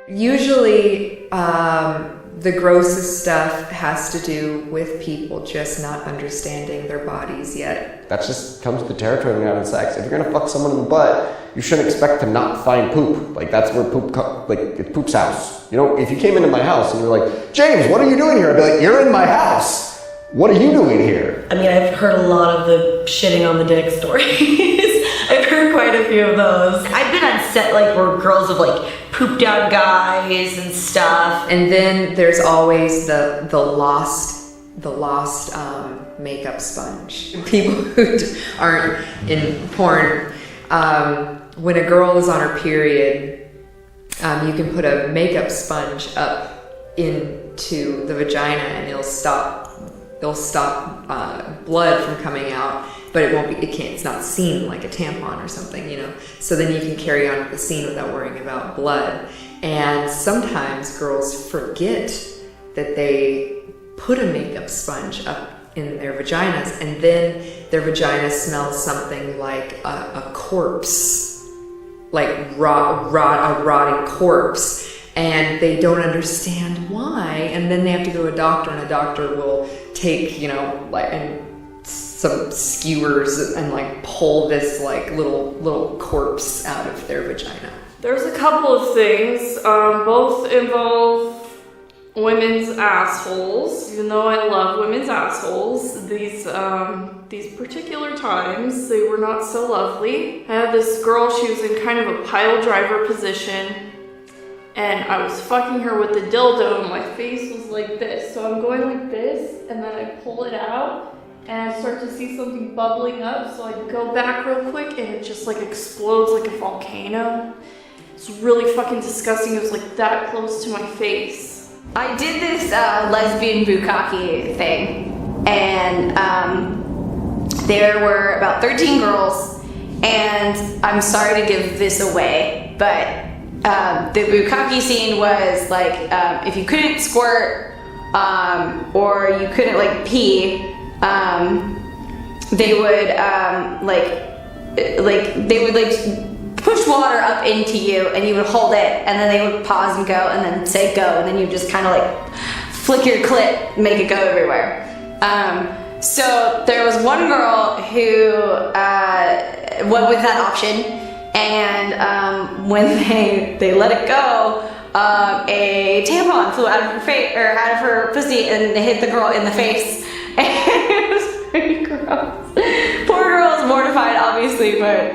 Usually, the grossest stuff has to do with people just not understanding their bodies yet. That just comes with the territory when you're having sex. If you're gonna fuck someone in the butt, you shouldn't expect to not find poop. Like, that's where poop, it's poop's house. You know, if you came into my house and you were like, James, what are you doing here? I'd be like, you're in my house. What are you doing here? I mean, I've heard a lot of the shitting on the dick stories. I've heard quite a few of those. I've been on set like where girls have like pooped out guys and stuff. And then there's always the lost makeup sponge. People who aren't in porn, when a girl is on her period, you can put a makeup sponge up into the vagina and it'll stop blood from coming out, but it's not seen like a tampon or something, you know? So then you can carry on with the scene without worrying about blood. And sometimes girls forget that they put a makeup sponge up in their vaginas, and then their vagina smells something like a corpse, like a rotting corpse. And they don't understand why, and then they have to go to a doctor, and a doctor will take, you know, like, and some skewers and like pull this like little corpse out of their vagina. There's a couple of things, both involve women's assholes. Even though I love women's assholes, these particular times, they were not so lovely. I had this girl, she was in kind of a pile driver position, and I was fucking her with the dildo and my face was like this. So I'm going like this, and then I pull it out, and I start to see something bubbling up, so I go back real quick, and it just like explodes like a volcano. It's really fucking disgusting. It was like that close to my face. I did this lesbian bukkake thing, and there were about 13 girls, and I'm sorry to give this away, but the bukkake scene was like, if you couldn't squirt or you couldn't like pee, they would push water up into you, and you would hold it, and then they would pause and go, and then say go, and then you just kind of like flick your clit, make it go everywhere. So there was one girl who went with that option. And when they let it go, a tampon flew out of her face, or out of her pussy, and it hit the girl in the face. And it was pretty gross. Poor girl was mortified, obviously, but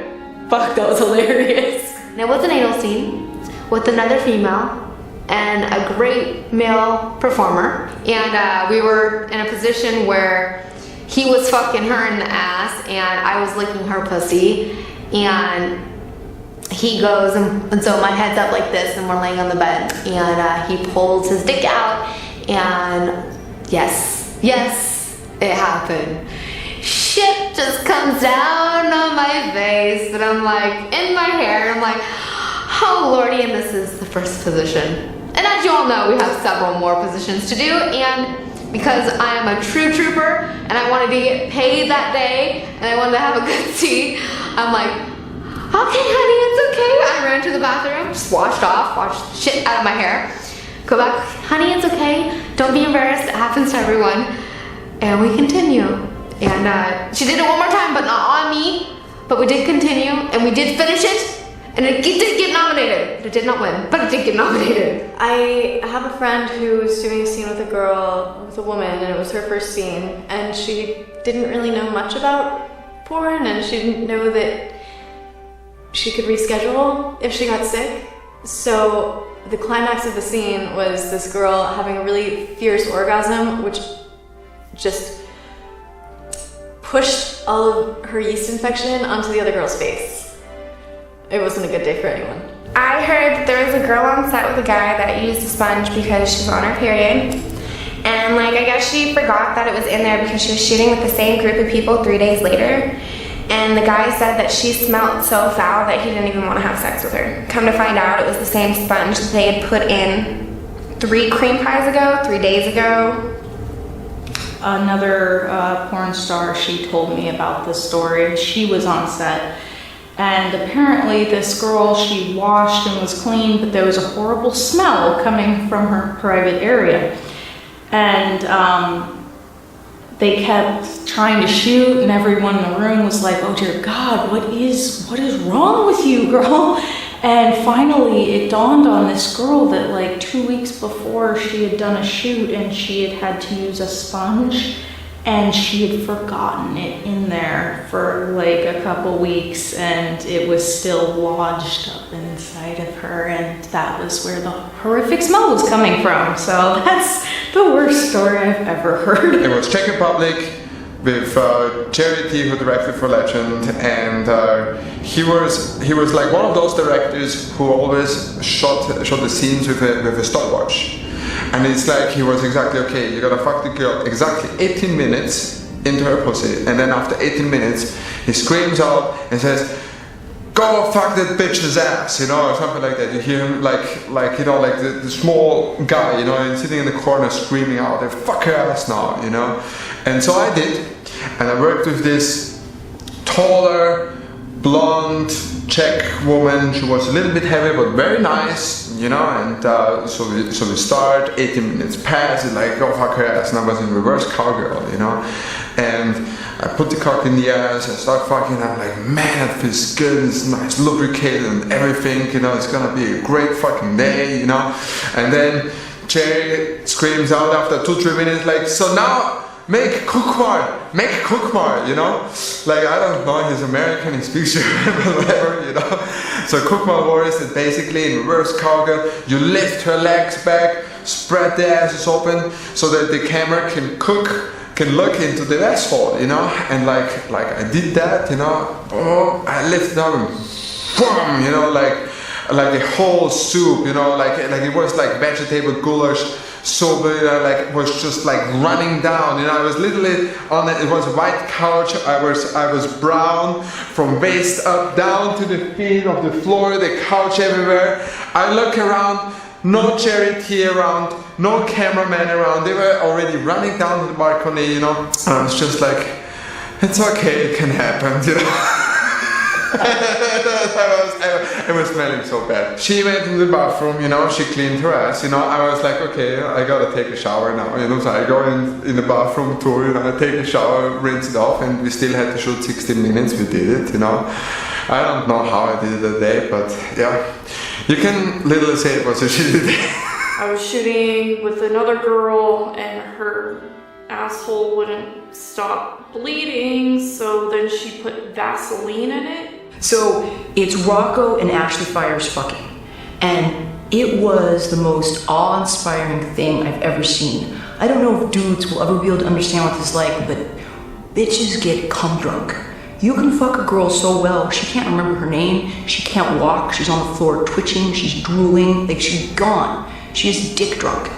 fuck, that was hilarious. And it was an anal scene with another female and a great male performer. And we were in a position where he was fucking her in the ass, and I was licking her pussy, and he goes, and so my head's up like this, and we're laying on the bed, and he pulls his dick out, and yes, it happened. Shit just comes down on my face, and I'm like, in my hair, and I'm like, oh lordy, and this is the first position. And as you all know, we have several more positions to do, and because I am a true trooper, and I wanted to get paid that day, and I wanted to have a good tea, I'm like, okay, honey, it's okay. I ran to the bathroom, just washed shit out of my hair. Go back, honey, it's okay. Don't be embarrassed. It happens to everyone. And we continue. And she did it one more time, but not on me. But we did continue, and we did finish it. And it did get nominated. It did not win, but it did get nominated. I have a friend who was doing a scene with a woman, and it was her first scene. And she didn't really know much about porn, and she didn't know that she could reschedule if she got sick. So the climax of the scene was this girl having a really fierce orgasm, which just pushed all of her yeast infection onto the other girl's face. It wasn't a good day for anyone. I heard that there was a girl on set with a guy that used a sponge because she was on her period. And like, I guess she forgot that it was in there because she was shooting with the same group of people 3 days later. And the guy said that she smelled so foul that he didn't even want to have sex with her. Come to find out, it was the same sponge that they had put in 3 cream pies ago, 3 days ago. Another porn star, she told me about this story. She was on set, And apparently this girl, she washed and was clean, but there was a horrible smell coming from her private area. And they kept trying to shoot, and everyone in the room was like, oh dear God, what is wrong with you, girl? And finally it dawned on this girl that like 2 weeks before she had done a shoot and she had to use a sponge, and she had forgotten it in there for like a couple weeks, and it was still lodged up inside of her, and that was where the horrific smell was coming from. So that's the worst story I've ever heard. It was Czech Republic with Charity, who directed for Legend, and he was like one of those directors who always shot the scenes with a stopwatch. And it's like he was exactly, okay, you gotta fuck the girl exactly 18 minutes into her pussy, and then after 18 minutes he screams out and says, go fuck that bitch's ass, you know, or something like that. You hear him like you know, like the small guy, you know, sitting in the corner screaming out, fuck her ass now, you know. And so I did, and I worked with this taller, blonde Czech woman. She was a little bit heavy but very nice, you know, and so we start, 18 minutes pass, it's like, go fuck her ass, and I was in reverse cowgirl, you know, and I put the cock in the ass, I start fucking, I'm like, man, it feels good, it's nice, lubricated and everything, you know, it's gonna be a great fucking day, you know. And then Cherry screams out after 2-3 minutes, like, so now make cook more, you know? Like, I don't know, he's American, he speaks German, whatever, you know? So cook more wars is basically in reverse cowgirl, you lift her legs back, spread the asses open, so that the camera can look into the asshole, you know? And like I did that, you know? Oh, I lifted up and boom, you know, like a whole soup, you know, like it was like vegetable goulash. So like it was just like running down, you know. I was literally on it was a white couch. I was brown from waist up down to the feet of the floor, the couch everywhere. I look around, no Charity around, no cameraman around. They were already running down to the balcony, you know. And I was just like, it's okay, it can happen, you know. It was smelling so bad. She went to the bathroom, you know, she cleaned her ass, you know. I was like, okay, I gotta take a shower now, you know. So I go in the bathroom too, you know, I take a shower, rinse it off, and we still had to shoot 16 minutes. We did it, you know. I don't know how I did it that day, but yeah, you can literally say it was a shitty day. I was shooting with another girl, and her asshole wouldn't stop bleeding, so then she put Vaseline in it. So it's Rocco and Ashley Fires fucking, and it was the most awe-inspiring thing I've ever seen. I don't know if dudes will ever be able to understand what this is like, but bitches get cum drunk. You can fuck a girl so well, she can't remember her name, she can't walk, she's on the floor twitching, she's drooling, like she's gone. She is dick drunk.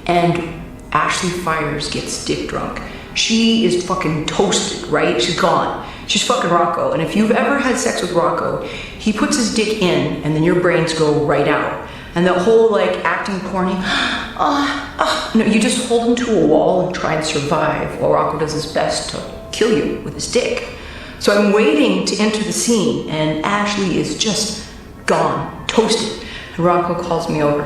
And Ashley Fires gets dick drunk. She is fucking toasted, right? She's gone. She's fucking Rocco. And if you've ever had sex with Rocco, he puts his dick in and then your brains go right out. And the whole like acting corny, no, you just hold him to a wall and try and survive while Rocco does his best to kill you with his dick. So I'm waiting to enter the scene and Ashley is just gone, toasted. And Rocco calls me over.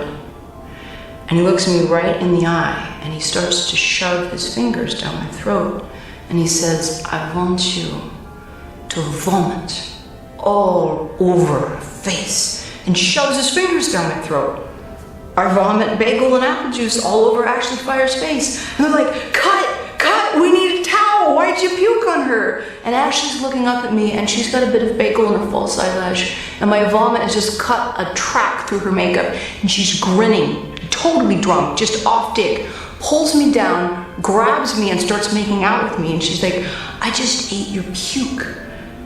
And he looks me right in the eye and he starts to shove his fingers down my throat. And he says, I want you to vomit all over her face. And shoves his fingers down my throat. I vomit bagel and apple juice all over Ashley Fire's face. And they're like, cut, we need a towel. Why'd you puke on her? And Ashley's looking up at me and she's got a bit of bagel in her false eyelash. And my vomit has just cut a track through her makeup. And she's grinning, totally drunk, just off dick. Pulls me down, grabs me and starts making out with me. And she's like, I just ate your puke.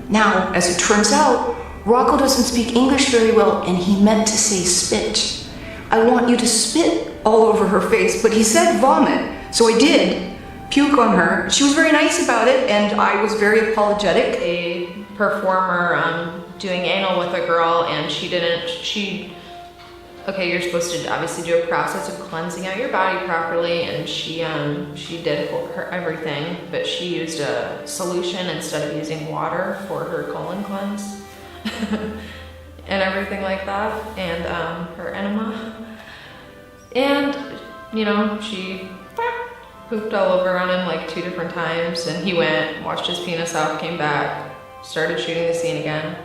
Now, as it turns out, Rocco doesn't speak English very well and he meant to say spit. I want you to spit all over her face, but he said vomit. So I did puke on her. She was very nice about it and I was very apologetic. A performer doing anal with a girl and okay, you're supposed to obviously do a process of cleansing out your body properly, and she did her everything, but she used a solution instead of using water for her colon cleanse. and everything like that, and her enema. And, you know, she pooped all over on him like 2 different times, and he went, washed his penis off, came back, started shooting the scene again.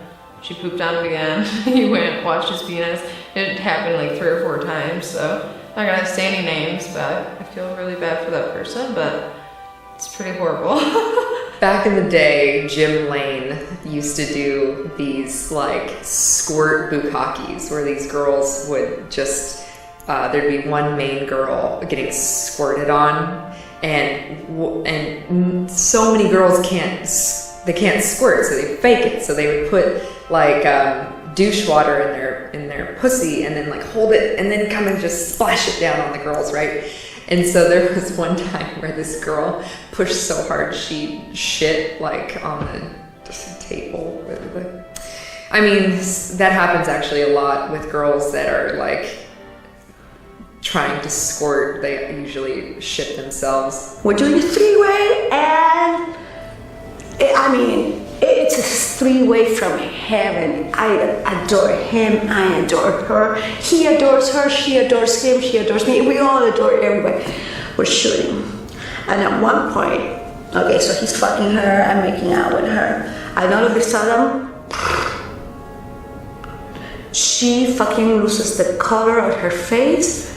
She pooped on him again. He went, washed his penis. It happened like 3 or 4 times, so I'm not gonna say any names, but I feel really bad for that person, but it's pretty horrible. Back in the day, Jim Lane used to do these like squirt bukkakis where these girls would just, there'd be one main girl getting squirted on, and so many girls can't squirt, so they fake it. So they would put like douche water in their pussy and then like hold it and then come and just splash it down on the girls, right? And so there was one time where this girl pushed so hard she shit like on the table. I mean, that happens actually a lot with girls that are like trying to squirt. They usually shit themselves. We're doing a 3-way, and I mean, it's a 3-way from heaven. I adore him, I adore her. He adores her, she adores him, she adores me. We all adore everybody. We're shooting. And at one point, okay, so he's fucking her, I'm making out with her. And all of a sudden, she fucking loses the color of her face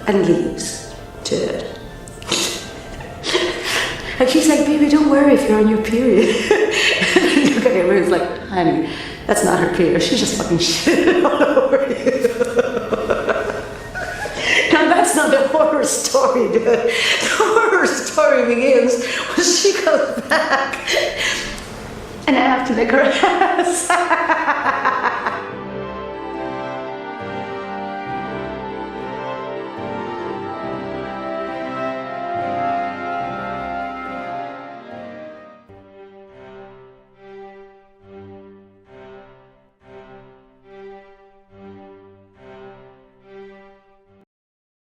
and leaves, dude. And she's like, baby, don't worry if you're on your period. And look at him and he's like, honey, that's not her period. She's just fucking shit all over you. Now that's not the horror story, dude. The horror story begins when she goes back and I have to lick her ass.